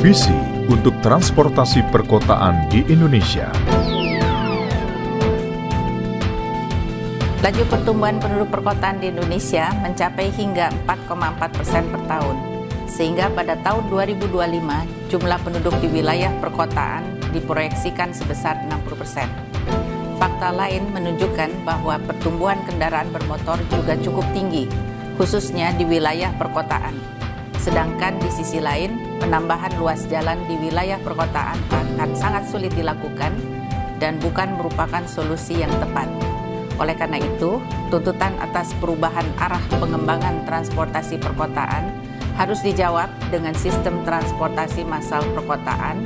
Visi untuk transportasi perkotaan di Indonesia. Laju pertumbuhan penduduk perkotaan di Indonesia mencapai hingga 4,4% per tahun, sehingga pada tahun 2025 jumlah penduduk di wilayah perkotaan diproyeksikan sebesar 60%. Fakta lain menunjukkan bahwa pertumbuhan kendaraan bermotor juga cukup tinggi, khususnya di wilayah perkotaan. Sedangkan di sisi lain, penambahan luas jalan di wilayah perkotaan akan sangat sulit dilakukan dan bukan merupakan solusi yang tepat. Oleh karena itu, tuntutan atas perubahan arah pengembangan transportasi perkotaan harus dijawab dengan sistem transportasi massal perkotaan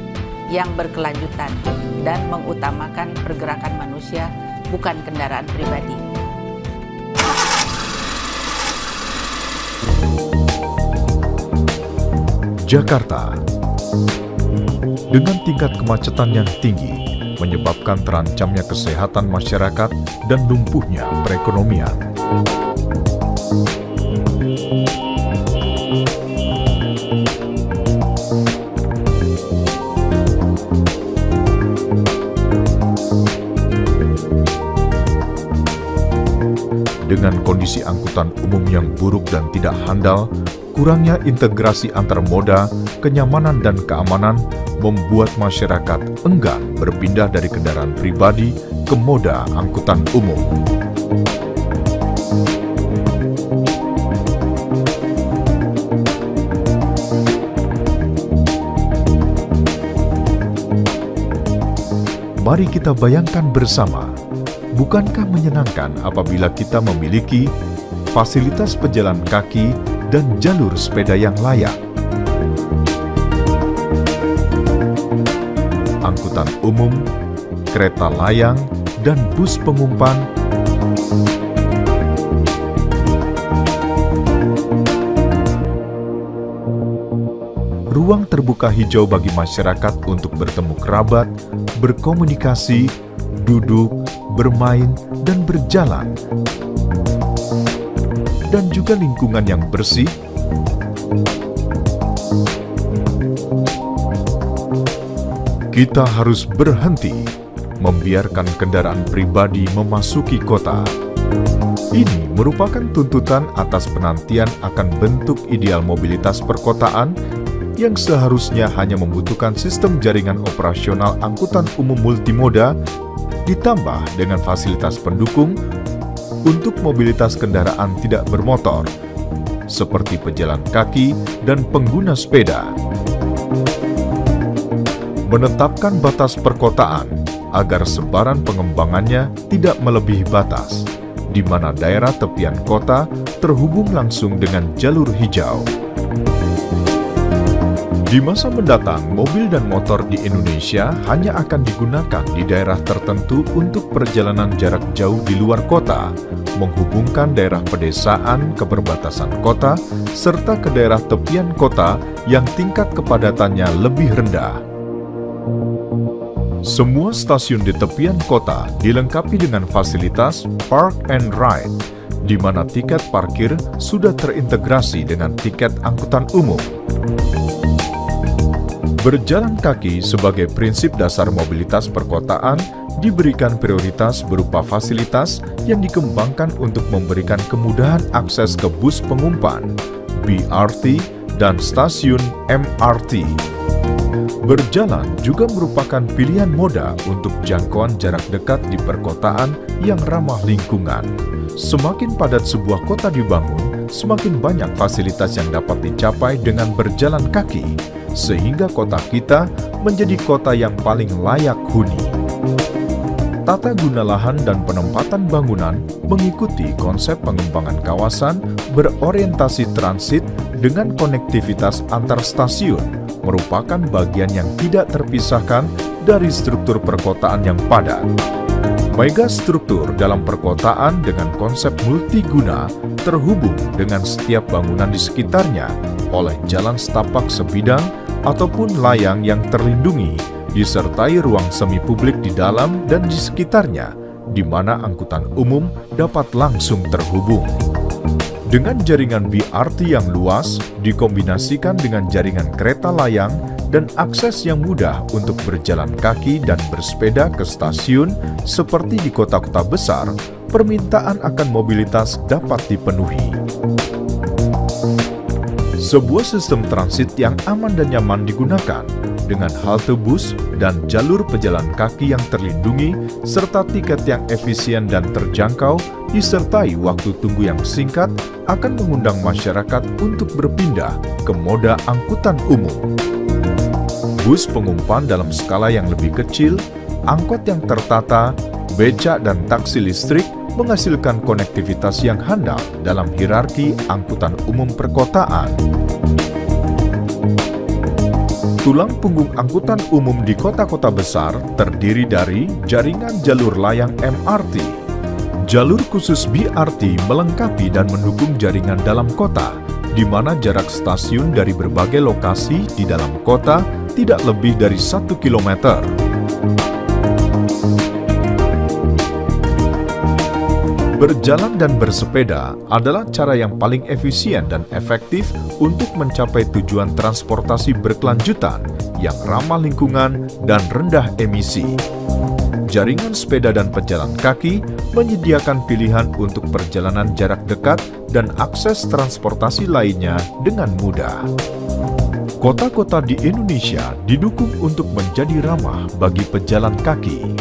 yang berkelanjutan dan mengutamakan pergerakan manusia, bukan kendaraan pribadi. Jakarta, dengan tingkat kemacetan yang tinggi, menyebabkan terancamnya kesehatan masyarakat dan lumpuhnya perekonomian. Dengan kondisi angkutan umum yang buruk dan tidak handal, kurangnya integrasi antar moda, kenyamanan dan keamanan membuat masyarakat enggan berpindah dari kendaraan pribadi ke moda angkutan umum. Mari kita bayangkan bersama, bukankah menyenangkan apabila kita memiliki fasilitas pejalan kaki dan jalur sepeda yang layak? Angkutan umum, kereta layang, dan bus pengumpan ruang terbuka hijau bagi masyarakat untuk bertemu kerabat, berkomunikasi, duduk, bermain, dan berjalan, dan juga lingkungan yang bersih, kita harus berhenti membiarkan kendaraan pribadi memasuki kota. Ini merupakan tuntutan atas penantian akan bentuk ideal mobilitas perkotaan yang seharusnya hanya membutuhkan sistem jaringan operasional angkutan umum multimoda ditambah dengan fasilitas pendukung untuk mobilitas kendaraan tidak bermotor, seperti pejalan kaki dan pengguna sepeda. Menetapkan batas perkotaan agar sebaran pengembangannya tidak melebihi batas, di mana daerah tepian kota terhubung langsung dengan jalur hijau. Di masa mendatang, mobil dan motor di Indonesia hanya akan digunakan di daerah tertentu untuk perjalanan jarak jauh di luar kota, menghubungkan daerah pedesaan ke perbatasan kota, serta ke daerah tepian kota yang tingkat kepadatannya lebih rendah. Semua stasiun di tepian kota dilengkapi dengan fasilitas Park and Ride, di mana tiket parkir sudah terintegrasi dengan tiket angkutan umum. Berjalan kaki sebagai prinsip dasar mobilitas perkotaan diberikan prioritas berupa fasilitas yang dikembangkan untuk memberikan kemudahan akses ke bus pengumpan, BRT, dan stasiun MRT. Berjalan juga merupakan pilihan moda untuk jangkauan jarak dekat di perkotaan yang ramah lingkungan. Semakin padat sebuah kota dibangun, semakin banyak fasilitas yang dapat dicapai dengan berjalan kaki, sehingga kota kita menjadi kota yang paling layak huni. Tata guna lahan dan penempatan bangunan mengikuti konsep pengembangan kawasan berorientasi transit dengan konektivitas antar stasiun, merupakan bagian yang tidak terpisahkan dari struktur perkotaan yang padat. Megastruktur dalam perkotaan dengan konsep multiguna terhubung dengan setiap bangunan di sekitarnya oleh jalan setapak sebidang ataupun layang yang terlindungi, disertai ruang semi publik di dalam dan di sekitarnya, di mana angkutan umum dapat langsung terhubung. Dengan jaringan BRT yang luas, dikombinasikan dengan jaringan kereta layang dan akses yang mudah untuk berjalan kaki dan bersepeda ke stasiun seperti di kota-kota besar, permintaan akan mobilitas dapat dipenuhi. Sebuah sistem transit yang aman dan nyaman digunakan dengan halte bus dan jalur pejalan kaki yang terlindungi serta tiket yang efisien dan terjangkau disertai waktu tunggu yang singkat akan mengundang masyarakat untuk berpindah ke moda angkutan umum. Bus pengumpan dalam skala yang lebih kecil, angkot yang tertata, becak dan taksi listrik menghasilkan konektivitas yang handal dalam hierarki angkutan umum perkotaan. Tulang punggung angkutan umum di kota-kota besar terdiri dari jaringan jalur layang MRT. Jalur khusus BRT melengkapi dan mendukung jaringan dalam kota, di mana jarak stasiun dari berbagai lokasi di dalam kota tidak lebih dari 1 kilometer. Berjalan dan bersepeda adalah cara yang paling efisien dan efektif untuk mencapai tujuan transportasi berkelanjutan yang ramah lingkungan dan rendah emisi. Jaringan sepeda dan pejalan kaki menyediakan pilihan untuk perjalanan jarak dekat dan akses transportasi lainnya dengan mudah. Kota-kota di Indonesia didukung untuk menjadi ramah bagi pejalan kaki.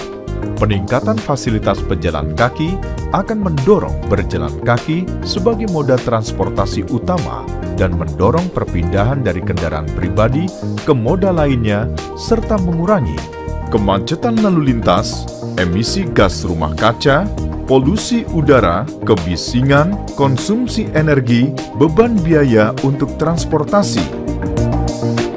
Peningkatan fasilitas pejalan kaki akan mendorong berjalan kaki sebagai moda transportasi utama dan mendorong perpindahan dari kendaraan pribadi ke moda lainnya serta mengurangi kemacetan lalu lintas, emisi gas rumah kaca, polusi udara, kebisingan, konsumsi energi, beban biaya untuk transportasi,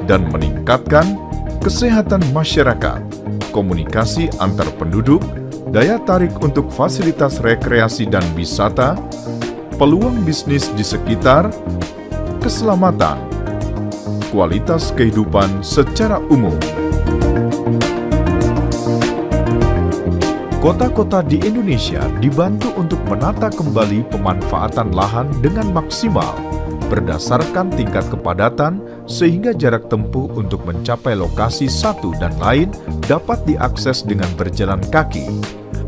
dan meningkatkan kesehatan masyarakat, komunikasi antar penduduk, daya tarik untuk fasilitas rekreasi dan wisata, peluang bisnis di sekitar, keselamatan, kualitas kehidupan secara umum. Kota-kota di Indonesia dibantu untuk menata kembali pemanfaatan lahan dengan maksimal berdasarkan tingkat kepadatan sehingga jarak tempuh untuk mencapai lokasi satu dan lain dapat diakses dengan berjalan kaki.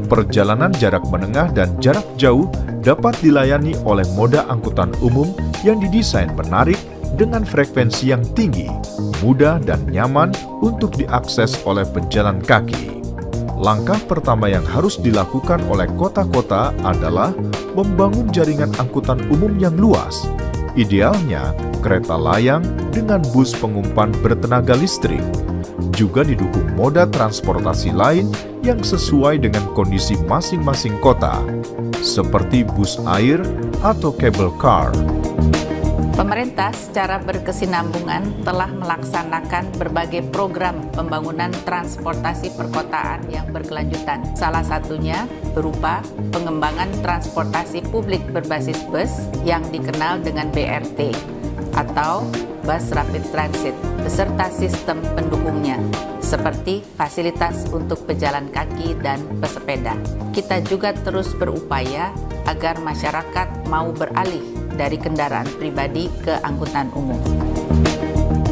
Perjalanan jarak menengah dan jarak jauh dapat dilayani oleh moda angkutan umum yang didesain menarik dengan frekuensi yang tinggi, mudah dan nyaman untuk diakses oleh pejalan kaki. Langkah pertama yang harus dilakukan oleh kota-kota adalah membangun jaringan angkutan umum yang luas. Idealnya, kereta layang dengan bus pengumpan bertenaga listrik. Juga didukung moda transportasi lain yang sesuai dengan kondisi masing-masing kota, seperti bus air atau cable car. Pemerintah secara berkesinambungan telah melaksanakan berbagai program pembangunan transportasi perkotaan yang berkelanjutan. Salah satunya berupa pengembangan transportasi publik berbasis bus yang dikenal dengan BRT atau Bus Rapid Transit beserta sistem pendukungnya seperti fasilitas untuk pejalan kaki dan pesepeda. Kita juga terus berupaya agar masyarakat mau beralih dari kendaraan pribadi ke angkutan umum.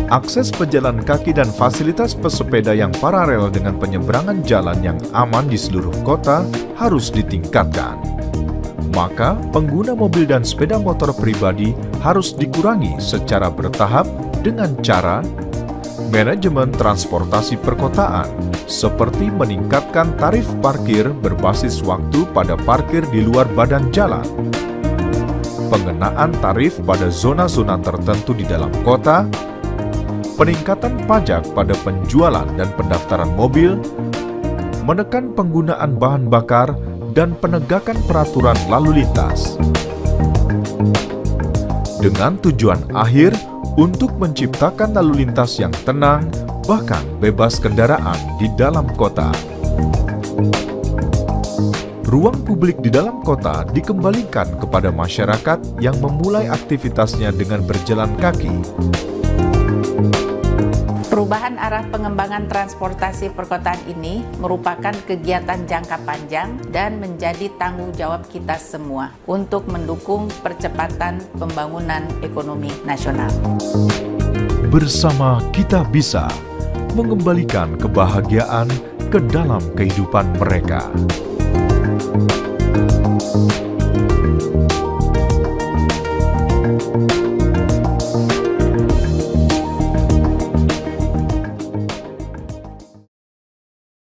Akses pejalan kaki dan fasilitas pesepeda yang paralel dengan penyeberangan jalan yang aman di seluruh kota harus ditingkatkan. Maka, pengguna mobil dan sepeda motor pribadi harus dikurangi secara bertahap dengan cara manajemen transportasi perkotaan, seperti meningkatkan tarif parkir berbasis waktu pada parkir di luar badan jalan, pengenaan tarif pada zona-zona tertentu di dalam kota, peningkatan pajak pada penjualan dan pendaftaran mobil, menekan penggunaan bahan bakar, dan penegakan peraturan lalu lintas. Dengan tujuan akhir untuk menciptakan lalu lintas yang tenang, bahkan bebas kendaraan di dalam kota. Ruang publik di dalam kota dikembalikan kepada masyarakat yang memulai aktivitasnya dengan berjalan kaki. Perubahan arah pengembangan transportasi perkotaan ini merupakan kegiatan jangka panjang dan menjadi tanggung jawab kita semua untuk mendukung percepatan pembangunan ekonomi nasional. Bersama kita bisa mengembalikan kebahagiaan ke dalam kehidupan mereka.